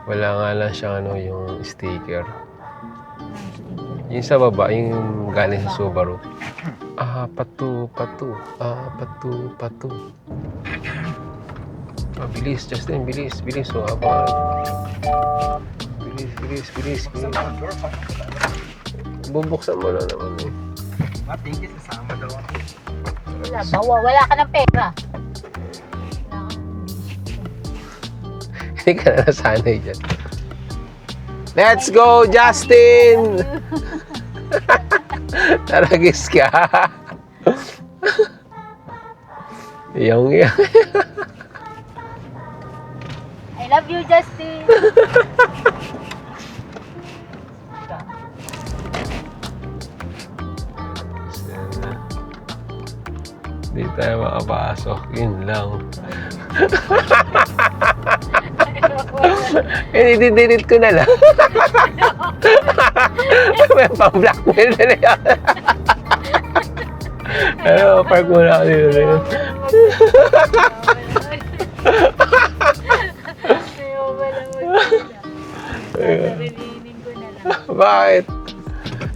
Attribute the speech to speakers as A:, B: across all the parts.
A: Wala nga lang siyang ano, yung sticker. Yung sa baba, yung galing sa Subaru. Patu. Bilis, Justin, bilis. So, bilis. Bubuksan mo na naman eh.
B: Matingkit, kasama daw ako.
C: Wala ka ng pera.
A: Hindi ka na nasanay dyan. Let's go, Justin! Taragis ka. Yang.
C: I love you, Justin.
A: Hindi tayo makapasok. Yun lang. I-delete ko na lang. May pang-blackmail na yan. Pero park muna ako dito na yun. Bakit?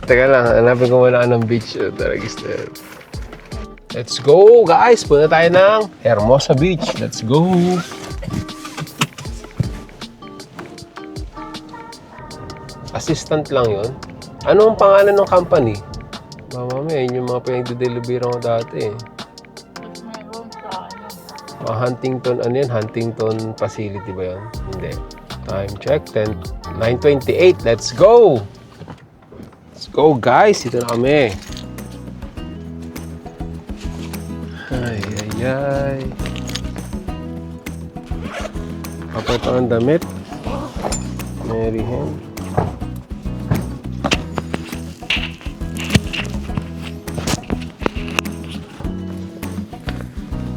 A: Teka lang, hanapin ko muna ng beach. Taragis na yun. Let's go, guys! Punta tayo ng Hermosa Beach. Let's go! Assistant lang yun. Ano ang pangalan ng company? Mamaya, yun yung mga pinag-deliver ko dati eh. Huntington, ano yan? Huntington facility ba yan? Hindi. Time check, 9:28. Let's go! Let's go, guys! Ito na kami. Ay. Kapat ang damit. Mary Hen.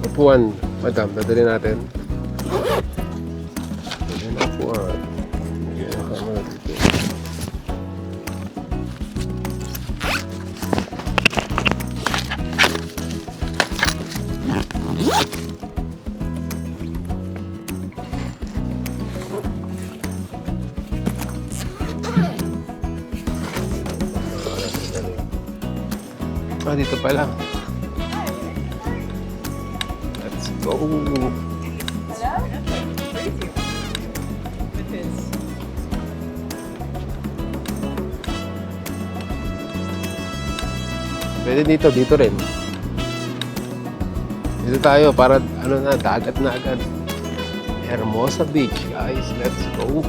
A: Upuan, madam, dadali natin. Dadali na upuan. Bigyan na camera dito. Dito pala. Let's go. Pwede dito rin. Dito tayo para ano na, dagat na agad. Hermosa Beach, guys. Let's go.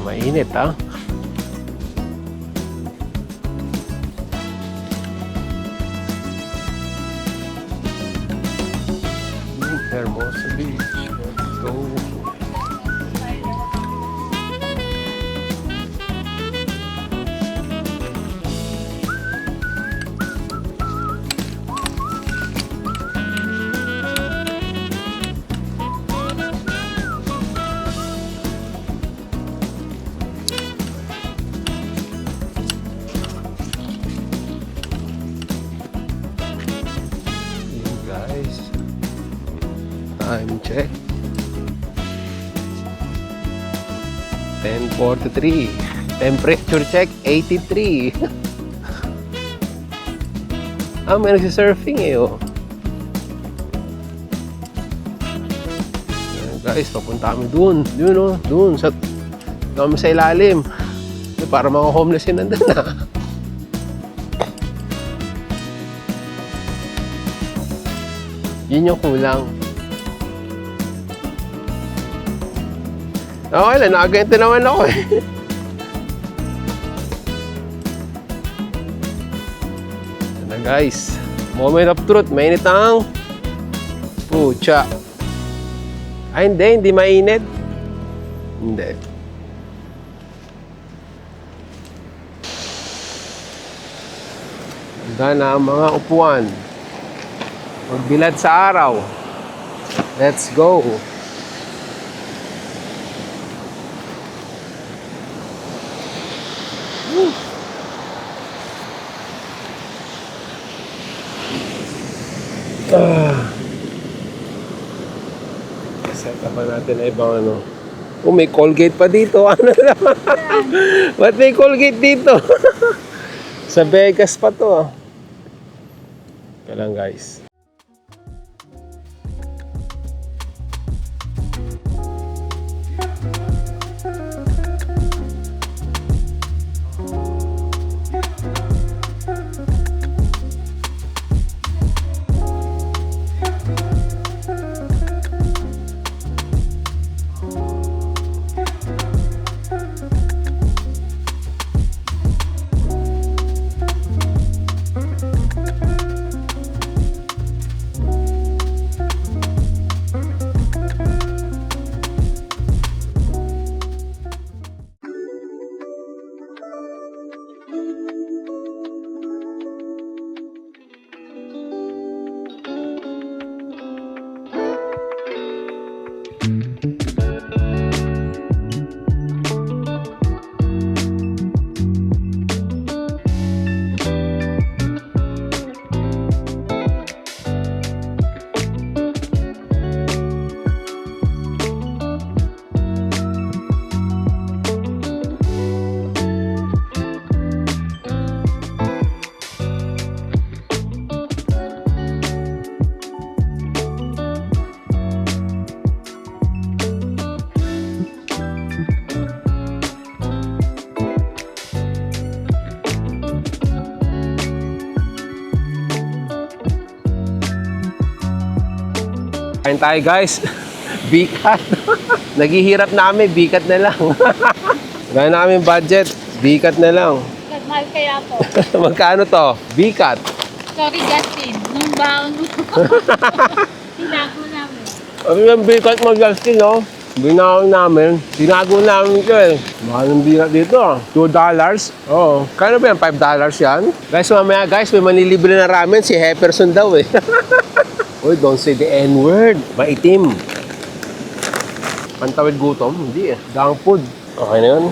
A: Mainit, ha? Hermosa Beach. Let's go. Time check. 10:43. Temperature check 83. May nagsisurfing eh, oh. Guys, papunta kami dun. Yun, oh. Dun. Kami sa ilalim. Para mga homeless yun nandun, ha. Yun yung kulang. Okay lang, nakaganto naman ako eh. Yan na guys. Moment of truth. Mainit ang pucha. Ay hindi mainit. Hindi. Handa na ang mga upuan. Magbilad sa araw. Let's go. Set up natin na ibang ano. Oh, may Colgate pa dito. Ano lang? Ba't may Colgate dito? Sa Vegas pa to. Kaya lang guys. Kain tayo guys. Bikat. Naghihirap namin, bikat na lang. Gaya namin budget, bikat na lang.
C: Mahal kaya po.
A: Magkano to? Bikat.
C: Sorry, Justin. Nung baon mo. Tinago namin.
A: Ano yung bikat mo, Justin, no? Binaon namin. Tinago namin ito eh. Mahal ng bikat dito. $2. Oo. Kano ba yan? $5 yan? Guys, mamaya guys, may manilibre na ramen. Si Hefferson daw eh. Uy, don't say the N-word. Maitim. Pantawid gutom? Hindi eh. Gang food. Okay na yun.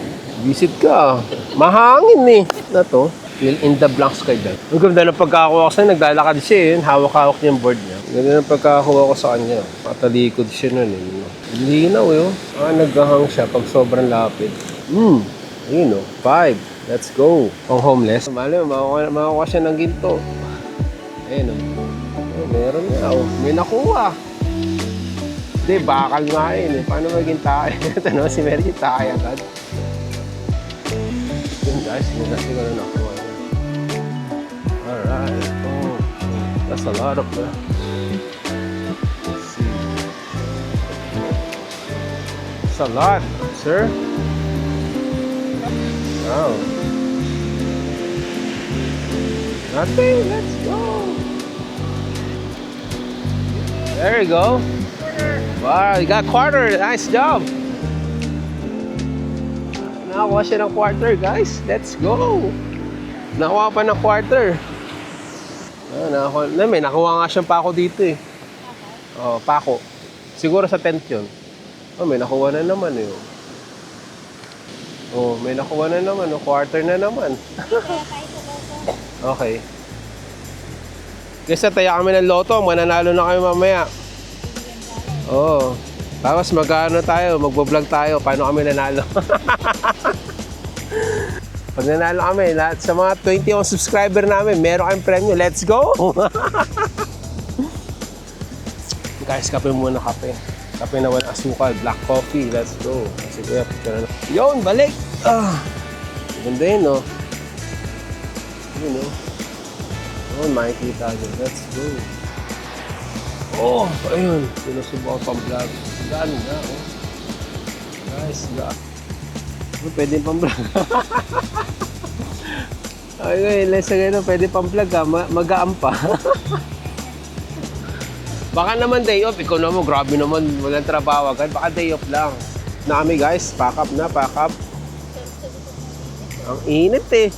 A: Visit ka. Mahangin eh. Na to. Fill in the blanks kayo dyan. Ang ganda ng pagkakakuha ko sa'yo. Naglalakad siya eh. Hawak-hawak niya yung board niya. Ganda ng pagkakakuha ko sa kanya. Matalikod siya nun eh. Linaw eh. Naghahang siya pag sobrang lapid. Ayun oh. 5. Let's go. Pang homeless. Mali mo, makakuha siya ng ginto. Ayun oh. Meron nga, oh. May nakuha. Hindi, bakal nga yun eh. Paano maging tayo? Ito naman si Mary, tayo agad. Yun guys, yun kasi ko na nakuha niya. Alright. Oh, that's a lot of that. Let's see. That's a lot, sir. Wow. Nothing, let's go. There you go. Wow, you got quarter. Nice job. Nakakuha siya ng quarter, guys. Let's go. Nakuha pa ng quarter. May nakuha nga siyang pako dito eh. Oh, pako. Siguro sa tent yun. Oh, may nakuha na naman eh. Oh, may nakuha na naman. Oh, quarter na naman. Okay. Kasi taya kami ng loto, mananalo na kami mamaya. Oo. Tapos magkano tayo, magbo-vlog tayo, paano kami nanalo. Pag nanalo kami, lahat sa mga 20 subscriber namin, meron kayong premyo. Let's go! Guys, kape muna kape. Kape na walang asukal, black coffee. Let's go. Kasi kuya, picture na. Yun, balik! Ganda yun, no? Yun, no? Oh, makikita dyan. Let's go. Oh, ayun. Sinusubukan pang vlog. Gaan na, oh. Guys, gaan. Pwede pang vlog. Ay, let's say pwede pang vlog ha. Magaan pa. Baka naman day off. Ikaw naman, grabe naman. Walang trabaho agad. Baka day off lang. Na kami guys, pack up na, pack up. Ang init eh.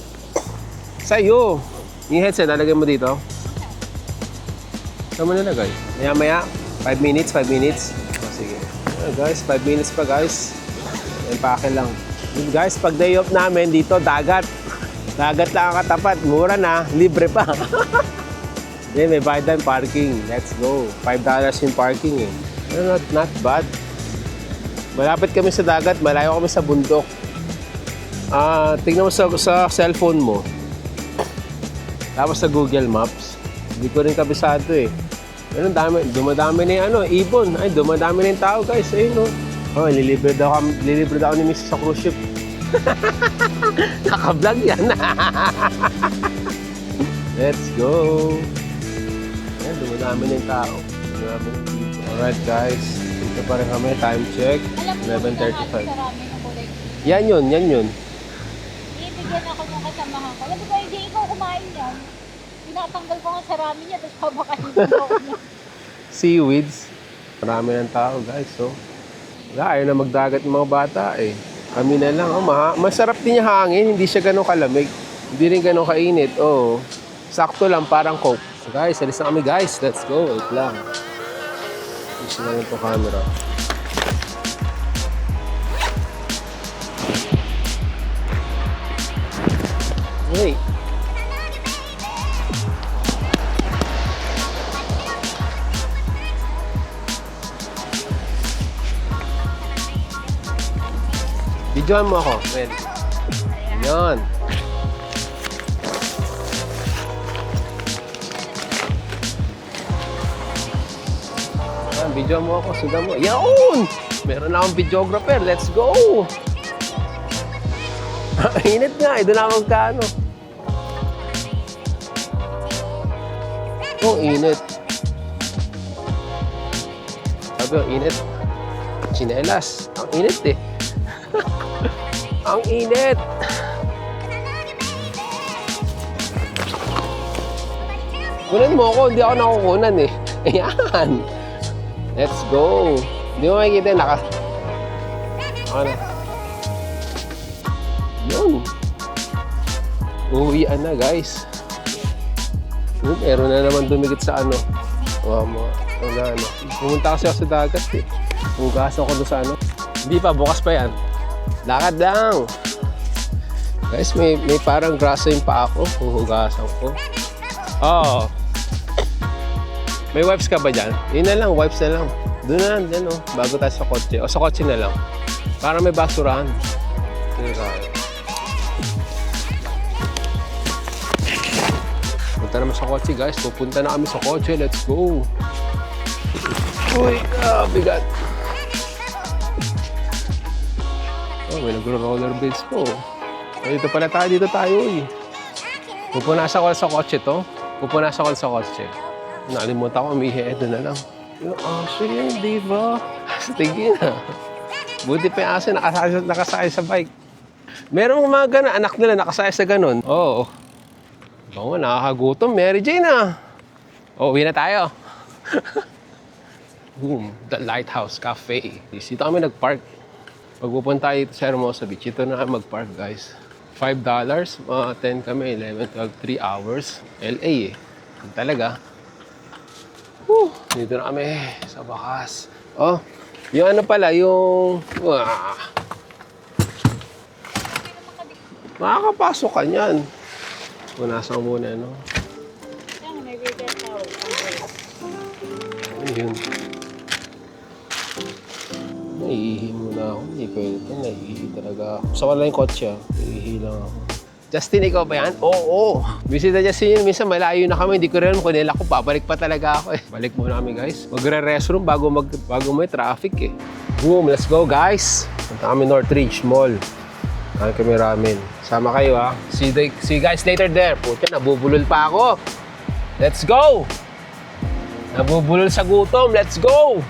A: Sa'yo. Yung headset, lalagay mo dito. Saan mo nalagay? Maya-maya, 5 minutes, 5 minutes. O, sige. Guys, 5 minutes pa guys. Empake lang. Guys, pag day off namin dito, dagat. Dagat lang ang katapat. Mura na, libre pa. Then, may bayad tayong parking. Let's go. $5 yung parking eh. Not bad. Malapit kami sa dagat, malayo kami sa bundok. Tingnan mo sa cellphone mo. Tapos sa Google Maps. Hindi ko rin kabisado eh. Pero dumadami na yung ibon. Ay, dumadami na yung tao guys. Ayun no. Oh, lilibre daw ni Mrs. sa cruise ship. Naka-vlog yan. Let's go. Ayan, dumadami na yung tao. Dumadami na yung ibon. Alright guys. Ito pa rin kami. Time check. 11:35. Yan yun.
C: Ibigyan ako ng kasamahan ko. Sabi ko, hindi ikaw kumain yan. Tinatanggal ko nga sa rami niya, tapos pabakain ko niya.
A: Seaweeds. Marami ng tao guys. So, wala, ayaw na magdagat ng mga bata eh. Kami na lang. Oh, masarap din yung hangin. Hindi siya ganun kalamig. Hindi rin ganun kainit. Oh, sakto lang, parang Coke. So, guys, alis na kami guys. Let's go. Wait lang. Use na yung camera. Wait. Videoan mo ako, friend. Yan. Videoan mo ako, sundan mo. Yaon! Meron na akong videographer. Let's go! Init nga, doon ako magkano. Oh, init. Sabi ko, init. Chinelas. Ang init eh. Ang init. Kunan mo ako, hindi ako nakukunan eh. Ayan. Let's go. Hindi mo makikita yung Ano? Yun. Uwian na guys. Meron na naman dumikit sa ano. Pumunta kasi ako sa dagat eh. Hugasan ko doon sa ano. Hindi pa, bukas pa yan. Lakad lang. Guys, may parang grasa yung paa ko. Hugasan ko. Oh. May wipes ka ba dyan? Yun na lang, wipes na lang. Doon na lang, dyan oh. Bago tayo sa kotse. O sa kotse na lang. Para may basurahan. Punta naman sa kotse guys. Pupunta na kami sa kotse. Let's go. Uy, bigat. Oh, may nagro-rollerblades po. Oh, dito pala tayo. Dito tayo eh. Pupunasan ko sa kotse to. Pupunasan ko sa kotse. Nakalimutan ko, umihi. Ito na lang. Yung aso yun, di ba? Sige na. Buti pa yung aso, nakasakay sa bike. Merong mga gano'n, anak nila nakasakay sa gano'n. Oo. Oo, nakakagutom. Mary Jane ah. Oh, uwi na tayo. Boom, the Lighthouse Cafe. Dito kami nag-park. Pag pupunta tayo sa Hermosa Beach, ito na mag-park guys. $5, 10 kami, 11, 12, 3 hours. LA eh. Yung talaga. Dito na kami sa bakas. Oh, yung ano pala, yung... Makakapasok ka niyan. Punasan ko muna, no?
C: May bigyan tao.
A: Ayun. Naiihi muna ako. Hindi pwede ito. Naiihi talaga ako. Sa wala yung kotse, naiihi lang ako. Justin, ikaw ba yan? Oo. Busy na Justin yun. Minsan malayo na kami. Hindi ko rin kung nila ko. Babalik pa talaga ako eh. Balik muna kami guys. Magre-restroom bago may traffic eh. Boom, let's go guys. Punta kami Northridge Mall. Kami ramen. Sama kayo ha. See you guys later there. Puta, nabubulol pa ako. Let's go! Nabubulol sa gutom. Let's go!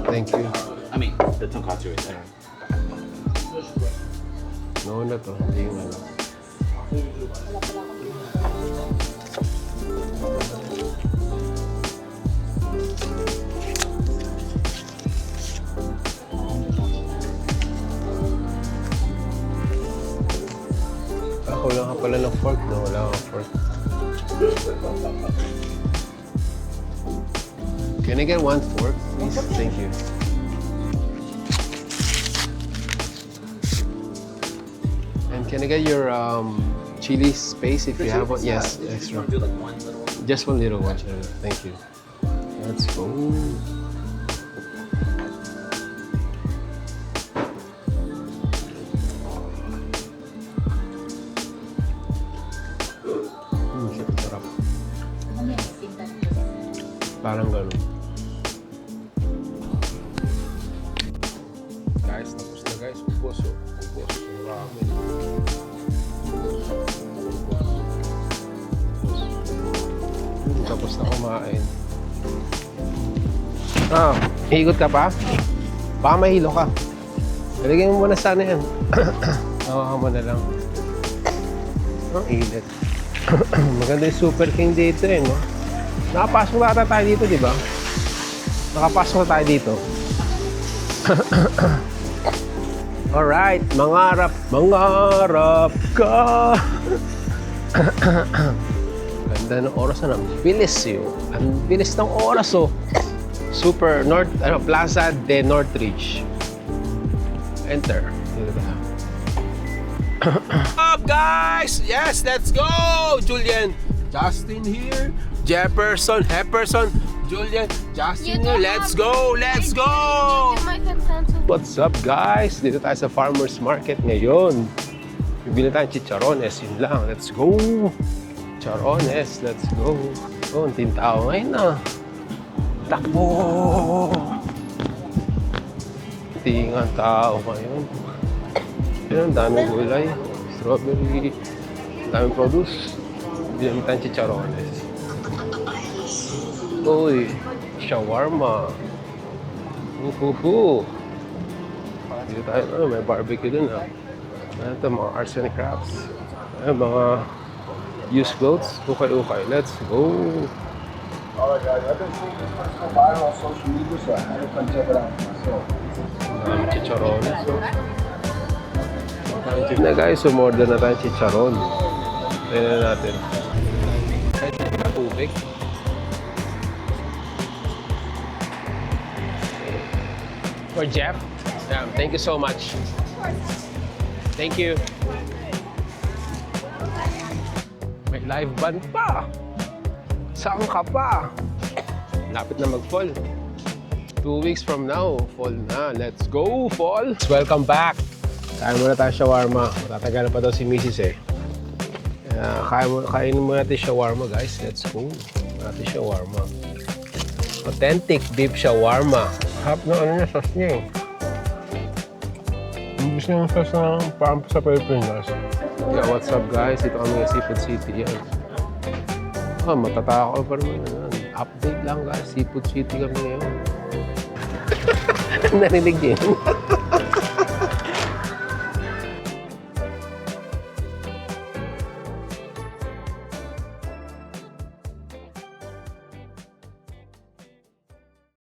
A: Thank you.
D: I mean, the tonkatsu is there.
A: No na to. Hindi yung ano. Ako lang ka pala ng fork. No, wala akong fork. Can I get one fork, please? Thank you. And can I get your chili space if you have one? Yes, extra.
D: Do like one little one.
A: Just one little one. Thank you. Let's go. Sarap.
C: Ano yan? Pintan.
A: Parang gano'n. Guys, tapos na guys. Upos. Upos. Marami. Tapos na kumain. Ah, ikot ka pa? Baka mahilo ka. Talagyan mo muna sana yan. Hawakan mo na lang. Ang init. Maganda yung Super King dito eh, no? Nakapasok na ata tayo dito, di ba? Nakapasok na tayo dito. Alright, mangarap ka. Ganda ng oras na. Ang bilis yun. Ang bilis ng oras, oh. Super North, Plaza de Northridge. Enter. Dito ba? Up, guys! Yes, let's go! Julian, Justin here. Jefferson, Julian, Justin here. Let's go! Let's go! What's up, guys? Dito tayo sa Farmers Market ngayon. Bibili tayo ng chicharones. Yun lang. Let's go! Chicharones. Let's go. Oh, ang tao ngayon na. Takbo! Tingang tao ngayon. Yun, ang daming gulay. Strawberry. Ang daming produce. Bibili tayo ng chicharones. Uy, shawarma. Uhuhu. Dito tayo, may barbecue dun ha. Ano ito, mga arts and crafts. Mga used clothes. Ukay-ukay. Let's go.
E: Alright guys, I've been seeing this first go viral on social media, so I had to come check it out for myself.
A: Chicharones. So, na guys, umorder na tayo chicharon. Tignan natin. Kahit na tubig. For Jeff. Yeah, thank you so much. Thank you. May live band pa. Saan ka pa? Lapit na mag-fall. 2 weeks from now, fall na. Let's go, fall! Welcome back! Kain muna tayo shawarma. Matatagal pa daw si Mrs. eh. Kainin muna natin shawarma, guys. Let's go. Natin shawarma. Authentic beef shawarma. Hap na ano niya, sauce niya eh. Gusto niya yung sauce na parang sa Pilipinas. Yeah, what's up guys? Ito kami sa Seafood City yan. Oh, matatakot pa naman. Update lang guys. Seafood City kami ngayon. Narinig din.